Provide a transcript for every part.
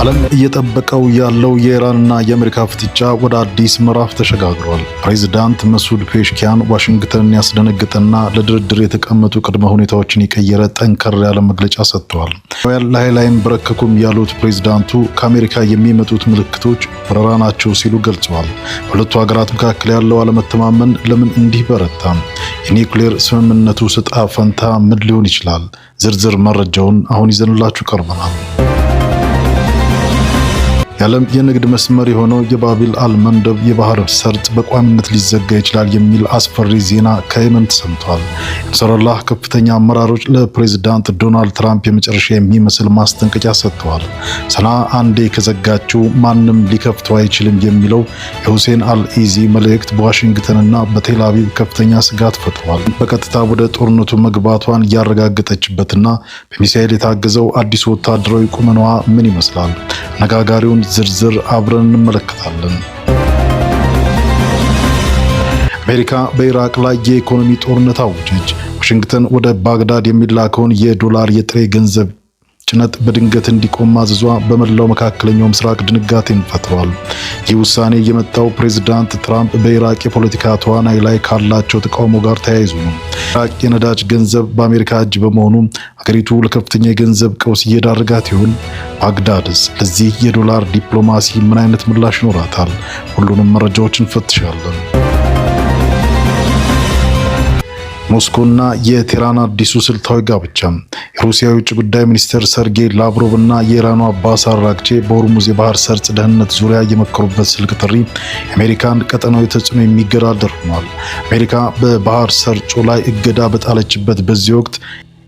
ዓለም እየጠበቀው ያለው የኢራንና የአሜሪካ ፍጥጫ ወደ አዲስ ምዕራፍ ተሸጋግሯል። ፕሬዝዳንት መሱድ ፔሽኪያን ዋሽንግተንን ያስደነገጠና ለድርድር የተቀመጡ ቅድመ ሁኔታዎችን የቀየረ ጠንከር ያለ መግለጫ ሰጥተዋል። ለኃይል አይንበረከኩም ያሉት ፕሬዝዳንቱ ከአሜሪካ የሚመጡት ምልክቶች በረራ ናቸው ሲሉ ገልጸዋል። በሁለቱ ሀገራት መካከል ያለው አለመተማመን ለምን እንዲህ በረታ? የኒውክሌር ስምምነቱ ዕጣ ፈንታ ምን ሊሆን ይችላል? ዝርዝር መረጃውን አሁን ይዘንላችሁ ቀርበናል። የዓለም የንግድ መስመር የሆነው የባቢል አልመንደብ የባህር ሰርጥ በቋሚነት ሊዘጋ ይችላል የሚል አስፈሪ ዜና ከየመን ተሰምቷል። የነስረላህ ከፍተኛ አመራሮች ለፕሬዝዳንት ዶናልድ ትራምፕ የመጨረሻ የሚመስል ማስጠንቀቂያ ሰጥተዋል። ሰና አንዴ ከዘጋችው ማንም ሊከፍተው አይችልም የሚለው የሁሴን አልኢዚ መልእክት በዋሽንግተንና በቴል አቪቭ ከፍተኛ ስጋት ፈጥሯል። በቀጥታ ወደ ጦርነቱ መግባቷን ያረጋገጠችበትና በሚሳኤል የታገዘው አዲሱ ወታደራዊ ቁመናዋ ምን ይመስላል? አነጋጋሪውን ዝርዝር አብረን እንመለከታለን። አሜሪካ በኢራቅ ላይ የኢኮኖሚ ጦርነት አወጀች። ዋሽንግተን ወደ ባግዳድ የሚላከውን የዶላር የጥሬ ገንዘብ ጭነት በድንገት እንዲቆም ማዘዟ በመላው መካከለኛው ምስራቅ ድንጋጤን ፈጥሯል። ይህ ውሳኔ የመጣው ፕሬዝዳንት ትራምፕ በኢራቅ የፖለቲካ ተዋናይ ላይ ካላቸው ተቃውሞ ጋር ተያይዞ ነው። ኢራቅ የነዳጅ ገንዘብ በአሜሪካ እጅ በመሆኑ ሀገሪቱ ለከፍተኛ የገንዘብ ቀውስ እየዳረጋት ይሆን? ባግዳድስ ለዚህ የዶላር ዲፕሎማሲ ምን አይነት ምላሽ ይኖራታል? ሁሉንም መረጃዎችን እንፈትሻለን። ሞስኮና የቴህራን አዲሱ ስልታዊ ጋብቻ። የሩሲያ የውጭ ጉዳይ ሚኒስትር ሰርጌይ ላቭሮቭ እና የኢራኑ አባስ አራግቺ በሆርሙዝ የባህር ሰርጥ ደህንነት ዙሪያ የመከሩበት ስልክ ጥሪ የአሜሪካን ቀጠናዊ ተጽዕኖ የሚገዳደር ሆኗል። አሜሪካ በባህር ሰርጡ ላይ እገዳ በጣለችበት በዚህ ወቅት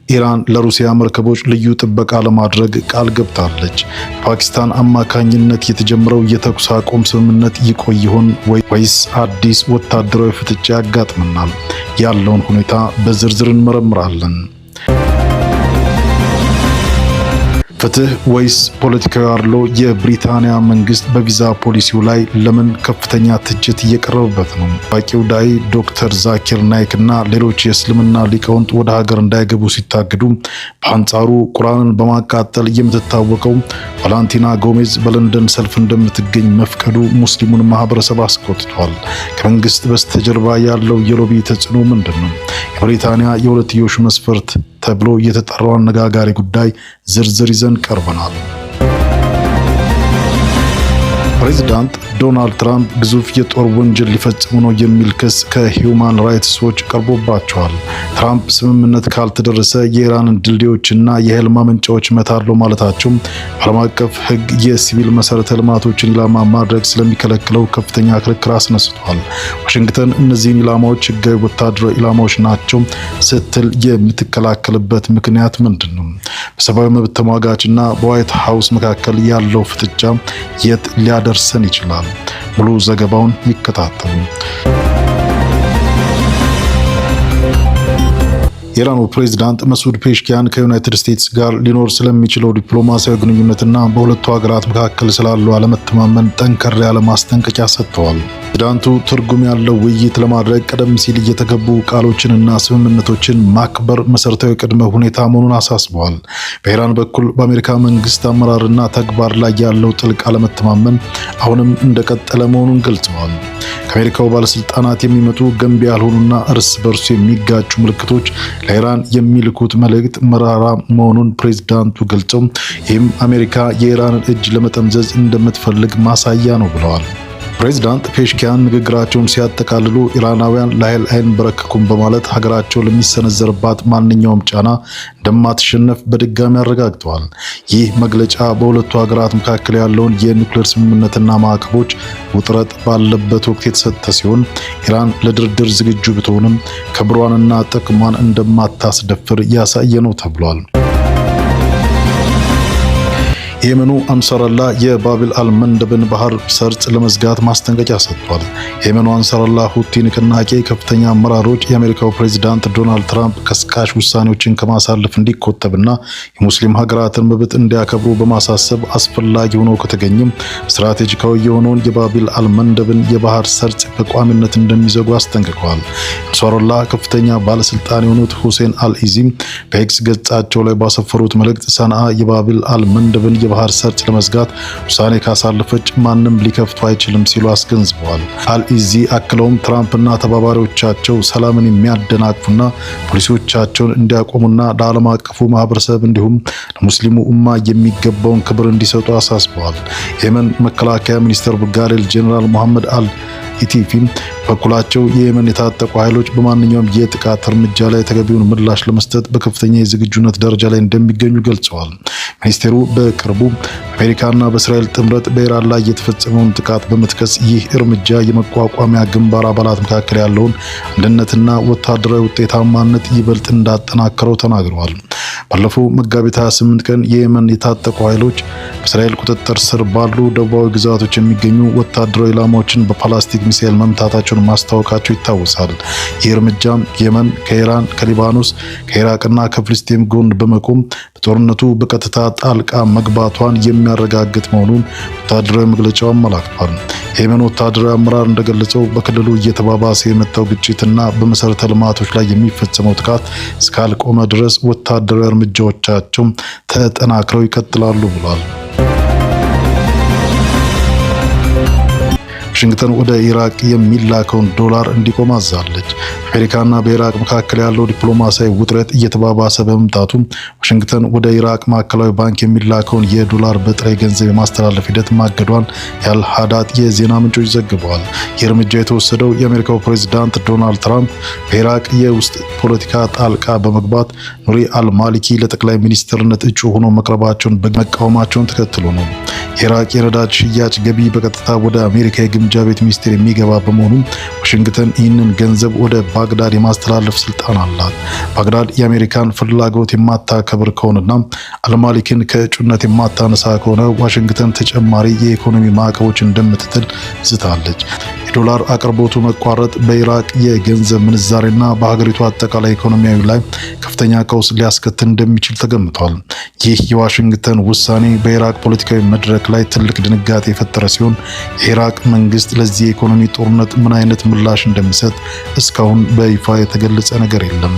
ኢራን ለሩሲያ መርከቦች ልዩ ጥበቃ ለማድረግ ቃል ገብታለች። ፓኪስታን አማካኝነት የተጀመረው የተኩስ አቁም ስምምነት ይቆይ ይሆን ወይስ አዲስ ወታደራዊ ፍጥጫ ያጋጥመናል? ያለውን ሁኔታ በዝርዝር እንመረምራለን። ፍትህ ወይስ ፖለቲካዊ አድሎ? የብሪታንያ መንግስት በቪዛ ፖሊሲው ላይ ለምን ከፍተኛ ትችት እየቀረበበት ነው? ታዋቂው ዳኢ ዶክተር ዛኪር ናይክ እና ሌሎች የእስልምና ሊቃውንት ወደ ሀገር እንዳይገቡ ሲታገዱ፣ በአንጻሩ ቁርአንን በማቃጠል የምትታወቀው ቫላንቲና ጎሜዝ በለንደን ሰልፍ እንደምትገኝ መፍቀዱ ሙስሊሙን ማህበረሰብ አስቆጥቷል። ከመንግስት በስተጀርባ ያለው የሎቢ ተጽዕኖ ምንድን ነው? የብሪታንያ የሁለትዮሽ መስፈርት ተብሎ የተጠራው አነጋጋሪ ጉዳይ ዝርዝር ይዘን ቀርበናል። ፕሬዝዳንት ዶናልድ ትራምፕ ግዙፍ የጦር ወንጀል ሊፈጽሙ ነው የሚል ክስ ከሂውማን ራይትስ ዎች ቀርቦባቸዋል። ትራምፕ ስምምነት ካልተደረሰ የኢራንን ድልድዮችና የኃይል ማመንጫዎች መታለው ማለታቸው ዓለም አቀፍ ሕግ የሲቪል መሰረተ ልማቶችን ኢላማ ማድረግ ስለሚከለክለው ከፍተኛ ክርክር አስነስቷል። ዋሽንግተን እነዚህን ኢላማዎች ሕጋዊ ወታደራዊ ኢላማዎች ናቸው ስትል የምትከላከልበት ምክንያት ምንድን ነው? በሰብአዊ መብት ተሟጋችና በዋይት ሃውስ መካከል ያለው ፍጥጫ የት ሊያደርሰን ይችላል? ሙሉ ዘገባውን ይከታተሉ። የኢራኑ ፕሬዝዳንት መሱድ ፔሽኪያን ከዩናይትድ ስቴትስ ጋር ሊኖር ስለሚችለው ዲፕሎማሲያዊ ግንኙነትና በሁለቱ ሀገራት መካከል ስላለው አለመተማመን ጠንከር ያለ ማስጠንቀቂያ ሰጥተዋል። ፕሬዝዳንቱ ትርጉም ያለው ውይይት ለማድረግ ቀደም ሲል የተገቡ ቃሎችንና ስምምነቶችን ማክበር መሰረታዊ ቅድመ ሁኔታ መሆኑን አሳስበዋል። በኢራን በኩል በአሜሪካ መንግስት አመራርና ተግባር ላይ ያለው ጥልቅ አለመተማመን አሁንም እንደቀጠለ መሆኑን ገልጸዋል። ከአሜሪካው ባለስልጣናት የሚመጡ ገንቢ ያልሆኑና እርስ በርሱ የሚጋጩ ምልክቶች ለኢራን የሚልኩት መልእክት መራራ መሆኑን ፕሬዝዳንቱ ገልጸው ይህም አሜሪካ የኢራንን እጅ ለመጠምዘዝ እንደምትፈልግ ማሳያ ነው ብለዋል። ፕሬዝዳንት ፔሽኪያን ንግግራቸውን ሲያጠቃልሉ ኢራናውያን ለኃይል አይንበረከኩም በማለት ሀገራቸው ለሚሰነዘርባት ማንኛውም ጫና እንደማትሸነፍ በድጋሚ አረጋግጠዋል። ይህ መግለጫ በሁለቱ ሀገራት መካከል ያለውን የኒውክሌር ስምምነትና ማዕቀቦች ውጥረት ባለበት ወቅት የተሰጠ ሲሆን ኢራን ለድርድር ዝግጁ ብትሆንም ክብሯንና ጥቅሟን እንደማታስደፍር ያሳየ ነው ተብሏል። የየመኑ አንሳራላ የባቢል አልመንደብን ባህር ሰርጥ ለመዝጋት ማስጠንቀቂያ ሰጥቷል። የየመኑ አንሳራላ ሁቲ ንቅናቄ ከፍተኛ አመራሮች የአሜሪካው ፕሬዝዳንት ዶናልድ ትራምፕ ቀስቃሽ ውሳኔዎችን ከማሳለፍ እንዲቆጠብና የሙስሊም ሀገራትን መብት እንዲያከብሩ በማሳሰብ አስፈላጊ ሆኖ ከተገኘም ስትራቴጂካዊ የሆነውን የባቢል አልመንደብን የባህር ሰርጥ በቋሚነት እንደሚዘጉ አስጠንቅቀዋል። አንሳራላ ከፍተኛ ባለስልጣን የሆኑት ሁሴን አልኢዚ በኤክስ ገጻቸው ላይ ባሰፈሩት መልእክት ሰንዓ የባቢል አልመንደብን የባህር የባህር ሰርጥ ለመዝጋት ውሳኔ ካሳለፈች ማንም ሊከፍቱ አይችልም ሲሉ አስገንዝበዋል። አልኢዚ አክለውም ትራምፕና ተባባሪዎቻቸው ሰላምን የሚያደናቅፉና ፖሊሲዎቻቸውን እንዲያቆሙና ለዓለም አቀፉ ማህበረሰብ እንዲሁም ለሙስሊሙ ኡማ የሚገባውን ክብር እንዲሰጡ አሳስበዋል። የየመን መከላከያ ሚኒስትር ብርጋዴር ጄኔራል መሐመድ ኢቲፊም በኩላቸው የየመን የታጠቁ ኃይሎች በማንኛውም የጥቃት እርምጃ ላይ ተገቢውን ምላሽ ለመስጠት በከፍተኛ የዝግጁነት ደረጃ ላይ እንደሚገኙ ገልጸዋል። ሚኒስቴሩ በቅርቡ በአሜሪካና በእስራኤል ጥምረት በኢራን ላይ የተፈጸመውን ጥቃት በመጥቀስ ይህ እርምጃ የመቋቋሚያ ግንባር አባላት መካከል ያለውን አንድነትና ወታደራዊ ውጤታማነት ይበልጥ እንዳጠናከረው ተናግረዋል። ባለፈው መጋቢት 28 ቀን የየመን የታጠቁ ኃይሎች በእስራኤል ቁጥጥር ስር ባሉ ደቡባዊ ግዛቶች የሚገኙ ወታደራዊ ኢላማዎችን በፕላስቲክ ሚሳኤል መምታታቸውን ማስታወቃቸው ይታወሳል። ይህ እርምጃም የመን ከኢራን፣ ከሊባኖስ፣ ከኢራቅና ከፍልስጤም ጎን በመቆም በጦርነቱ በቀጥታ ጣልቃ መግባቷን የሚያረጋግጥ መሆኑን ወታደራዊ መግለጫው አመላክቷል። የየመን ወታደራዊ አመራር እንደገለጸው በክልሉ እየተባባሰ የመጣው ግጭትና በመሰረተ ልማቶች ላይ የሚፈጸመው ጥቃት እስካልቆመ ድረስ ወታደራዊ እርምጃዎቻቸው ተጠናክረው ይቀጥላሉ ብሏል። ዋሽንግተን ወደ ኢራቅ የሚላከውን ዶላር እንዲቆም አዛለች። አሜሪካና በኢራቅ መካከል ያለው ዲፕሎማሲያዊ ውጥረት እየተባባሰ በመምጣቱ ዋሽንግተን ወደ ኢራቅ ማዕከላዊ ባንክ የሚላከውን የዶላር በጥሬ ገንዘብ የማስተላለፍ ሂደት ማገዷን የአልሃዳት የዜና ምንጮች ዘግበዋል። ይህ እርምጃ የተወሰደው የአሜሪካው ፕሬዝዳንት ዶናልድ ትራምፕ በኢራቅ የውስጥ ፖለቲካ ጣልቃ በመግባት ኑሪ አልማሊኪ ለጠቅላይ ሚኒስትርነት እጩ ሆኖ መቅረባቸውን በመቃወማቸውን ተከትሎ ነው። የኢራቅ የነዳጅ ሽያጭ ገቢ በቀጥታ ወደ አሜሪካ የግምጃ ቤት ሚኒስቴር የሚገባ በመሆኑ ዋሽንግተን ይህንን ገንዘብ ወደ ባግዳድ የማስተላለፍ ስልጣን አላት። ባግዳድ የአሜሪካን ፍላጎት የማታከብር ከሆነና አልማሊኪን ከእጩነት የማታነሳ ከሆነ ዋሽንግተን ተጨማሪ የኢኮኖሚ ማዕቀቦች እንደምትጥል ዝታለች። የዶላር አቅርቦቱ መቋረጥ በኢራቅ የገንዘብ ምንዛሬና በሀገሪቱ አጠቃላይ ኢኮኖሚያዊ ላይ ከፍተኛ ቀውስ ሊያስከትል እንደሚችል ተገምቷል። ይህ የዋሽንግተን ውሳኔ በኢራቅ ፖለቲካዊ መድረክ ላይ ትልቅ ድንጋጤ የፈጠረ ሲሆን የኢራቅ መንግስት ለዚህ የኢኮኖሚ ጦርነት ምን አይነት ምላሽ እንደሚሰጥ እስካሁን በይፋ የተገለጸ ነገር የለም።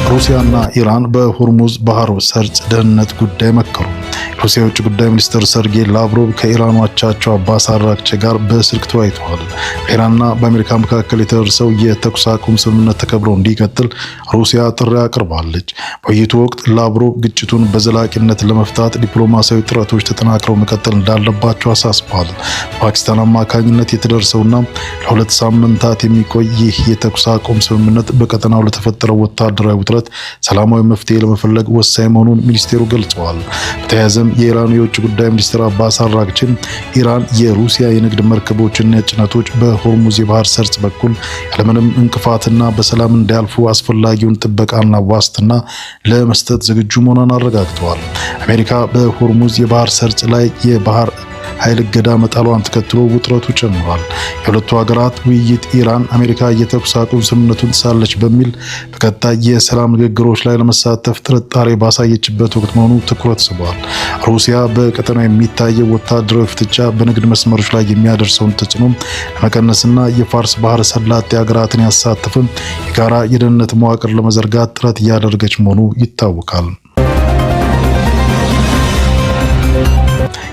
ሩሲያና ኢራን በሆርሙዝ ባህር ሰርጥ ደህንነት ጉዳይ መከሩ። የሩሲያ የውጭ ጉዳይ ሚኒስትር ሰርጌይ ላቭሮቭ ከኢራን አቻቸው አባስ አራግቺ ጋር በስልክ ተወያይተዋል። በኢራንና በአሜሪካ መካከል የተደረሰው የተኩስ አቁም ስምምነት ተከብሮ እንዲቀጥል ሩሲያ ጥሪ አቅርባለች። በውይይቱ ወቅት ላቭሮቭ ግጭቱን በዘላቂነት ለመፍታት ዲፕሎማሲያዊ ጥረቶች ተጠናክረው መቀጠል እንዳለባቸው አሳስበዋል። ፓኪስታን አማካኝነት የተደረሰውና ለሁለት ሳምንታት የሚቆይ ይህ የተኩስ አቁም ስምምነት በቀጠናው ለተፈጠረው ወታደራዊ ውጥረት ሰላማዊ መፍትሄ ለመፈለግ ወሳኝ መሆኑን ሚኒስቴሩ ገልጸዋል። በተያያዘም የኢራኑ የውጭ ጉዳይ ሚኒስትር አባስ አራግቺ ኢራን የሩሲያ የንግድ መርከቦችና ጭነቶች በሆርሙዝ የባህር ሰርጥ በኩል ያለምንም እንቅፋትና በሰላም እንዲያልፉ አስፈላጊውን ጥበቃና ዋስትና ለመስጠት ዝግጁ መሆኗን አረጋግጠዋል። አሜሪካ በሆርሙዝ የባህር ሰርጥ ላይ የባህር ኃይል እገዳ መጣሏን ተከትሎ ውጥረቱ ጨምሯል። የሁለቱ ሀገራት ውይይት ኢራን አሜሪካ የተኩስ አቁም ስምምነቱን ጥሳለች በሚል በቀጣይ የሰላም ንግግሮች ላይ ለመሳተፍ ጥርጣሬ ባሳየችበት ወቅት መሆኑ ትኩረት ስቧል። ሩሲያ በቀጠናው የሚታየው ወታደራዊ ፍጥጫ በንግድ መስመሮች ላይ የሚያደርሰውን ተጽዕኖ ለመቀነስና የፋርስ ባህረ ሰላጤ ሀገራትን ያሳተፈ የጋራ የደህንነት መዋቅር ለመዘርጋት ጥረት እያደረገች መሆኑ ይታወቃል።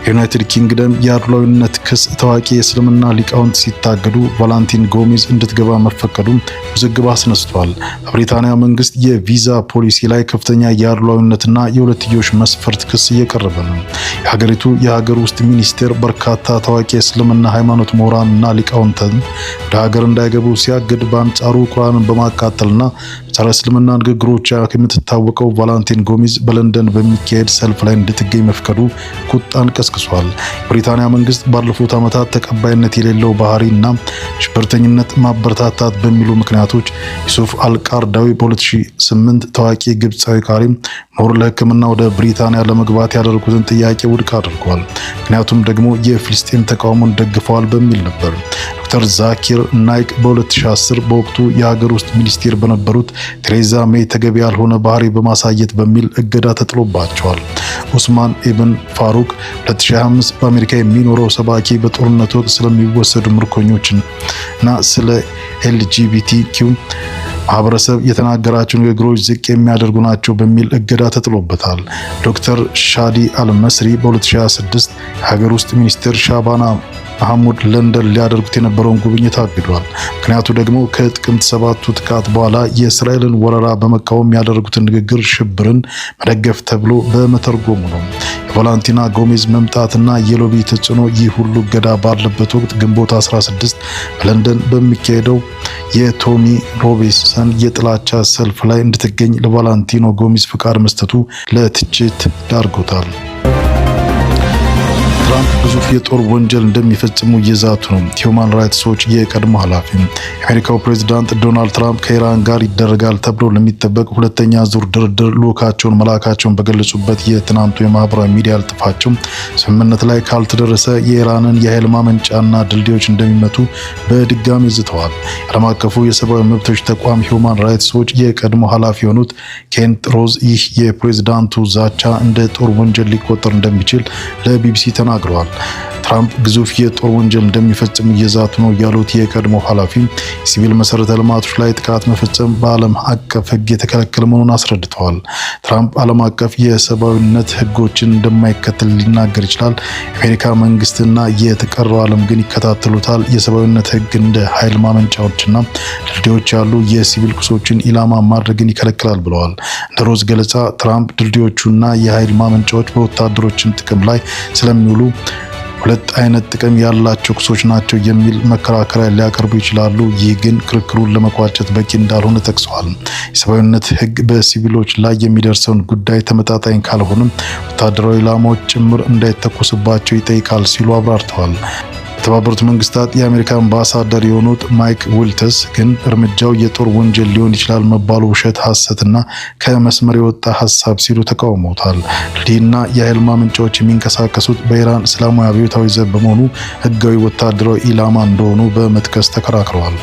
የዩናይትድ ኪንግደም የአድሏዊነት ክስ ታዋቂ የእስልምና ሊቃውንት ሲታገዱ ቫላንቲን ጎሜዝ እንድትገባ መፈቀዱ ውዝግብ አስነስቷል። በብሪታንያ መንግስት የቪዛ ፖሊሲ ላይ ከፍተኛ የአድሏዊነትና የሁለትዮሽ መስፈርት ክስ እየቀረበ ነው። የሀገሪቱ የሀገር ውስጥ ሚኒስቴር በርካታ ታዋቂ የእስልምና ሃይማኖት ምሁራንና ሊቃውንትን ወደ ሀገር እንዳይገቡ ሲያግድ፣ በአንጻሩ ቁርአንን በማቃጠልና ጸረ እስልምና ንግግሮች የምትታወቀው ቫላንቲን ጎሜዝ በለንደን በሚካሄድ ሰልፍ ላይ እንድትገኝ መፍቀዱ ቁጣን ቀስቅሷል። የብሪታንያ መንግስት ባለፉት ዓመታት ተቀባይነት የሌለው ባህሪና ሽብርተኝነት ማበረታታት በሚሉ ምክንያቶች ዩሱፍ አልቃርዳዊ በ2008 ታዋቂ ግብፃዊ ቃሪ ምሁር ለሕክምና ወደ ብሪታንያ ለመግባት ያደረጉትን ጥያቄ ውድቅ አድርጓል። ምክንያቱም ደግሞ የፍልስጤም ተቃውሞን ደግፈዋል በሚል ነበር። ዶክተር ዛኪር ናይክ በ2010 በወቅቱ የሀገር ውስጥ ሚኒስቴር በነበሩት ቴሬዛ ሜይ ተገቢ ያልሆነ ባህሪ በማሳየት በሚል እገዳ ተጥሎባቸዋል። ኡስማን ኢብን ፋሩቅ 2025 በአሜሪካ የሚኖረው ሰባኪ በጦርነት ወቅት ስለሚወሰዱ ምርኮኞችና ስለ ኤልጂቢቲኪው ማህበረሰብ የተናገራቸው ንግግሮች ዝቅ የሚያደርጉ ናቸው በሚል እገዳ ተጥሎበታል። ዶክተር ሻዲ አልመስሪ በ2026 የሀገር ውስጥ ሚኒስትር ሻባና መሐሙድ ለንደን ሊያደርጉት የነበረውን ጉብኝት አግዷል። ምክንያቱ ደግሞ ከጥቅምት 7ቱ ጥቃት በኋላ የእስራኤልን ወረራ በመቃወም ያደረጉትን ንግግር ሽብርን መደገፍ ተብሎ በመተርጎሙ ነው። የቫላንቲና ጎሜዝ መምጣትና የሎቢ ተጽዕኖ ይህ ሁሉ እገዳ ባለበት ወቅት ግንቦት 16 በለንደን በሚካሄደው የቶሚ ሮቢንሰን የጥላቻ ሰልፍ ላይ እንድትገኝ ለቫላንቲኖ ጎሜዝ ፍቃድ መስጠቱ ለትችት ዳርጎታል። ትራምፕ ግዙፍ የጦር ወንጀል እንደሚፈጽሙ እየዛቱ ነው። ሂውማን ራይትስ ዎች የቀድሞ ኃላፊ የአሜሪካው ፕሬዝዳንት ዶናልድ ትራምፕ ከኢራን ጋር ይደረጋል ተብሎ ለሚጠበቅ ሁለተኛ ዙር ድርድር ልዑካቸውን መላካቸውን በገለጹበት የትናንቱ የማህበራዊ ሚዲያ ልጥፋቸው ስምምነት ላይ ካልተደረሰ የኢራንን የኃይል ማመንጫና ድልድዮች እንደሚመቱ በድጋሚ ዝተዋል። ዓለም አቀፉ የሰብአዊ መብቶች ተቋም ሂውማን ራይትስ ዎች የቀድሞ ኃላፊ የሆኑት ኬንት ሮዝ ይህ የፕሬዝዳንቱ ዛቻ እንደ ጦር ወንጀል ሊቆጠር እንደሚችል ለቢቢሲ ተናግረዋል። ትራምፕ ግዙፍ የጦር ወንጀል እንደሚፈጽሙ እየዛቱ ነው ያሉት የቀድሞ ኃላፊ ሲቪል መሰረተ ልማቶች ላይ ጥቃት መፈጸም በዓለም አቀፍ ሕግ የተከለከለ መሆኑን አስረድተዋል። ትራምፕ ዓለም አቀፍ የሰብአዊነት ሕጎችን እንደማይከተል ሊናገር ይችላል። የአሜሪካ መንግስትና የተቀረው ዓለም ግን ይከታተሉታል። የሰብአዊነት ሕግ እንደ ኃይል ማመንጫዎችና ድልድዮች ያሉ የሲቪል ቁሶችን ኢላማ ማድረግን ይከለክላል ብለዋል። እንደ ሮዝ ገለጻ ትራምፕ ድልድዮቹና የኃይል ማመንጫዎች በወታደሮችን ጥቅም ላይ ስለሚውሉ ሁለት አይነት ጥቅም ያላቸው ክሶች ናቸው የሚል መከራከሪያ ሊያቀርቡ ይችላሉ። ይህ ግን ክርክሩን ለመቋጨት በቂ እንዳልሆነ ጠቅሰዋል። የሰብአዊነት ሕግ በሲቪሎች ላይ የሚደርሰውን ጉዳይ ተመጣጣኝ ካልሆነም ወታደራዊ ኢላማዎች ጭምር እንዳይተኮስባቸው ይጠይቃል ሲሉ አብራርተዋል። የተባበሩት መንግስታት የአሜሪካ አምባሳደር የሆኑት ማይክ ዊልተስ ግን እርምጃው የጦር ወንጀል ሊሆን ይችላል መባሉ ውሸት፣ ሐሰትና ከመስመር የወጣ ሐሳብ ሲሉ ተቃውመውታል። ድልድይና የኃይል ማመንጫዎች የሚንቀሳቀሱት በኢራን እስላማዊ አብዮታዊ ዘብ በመሆኑ ህጋዊ ወታደራዊ ኢላማ እንደሆኑ በመጥቀስ ተከራክረዋል።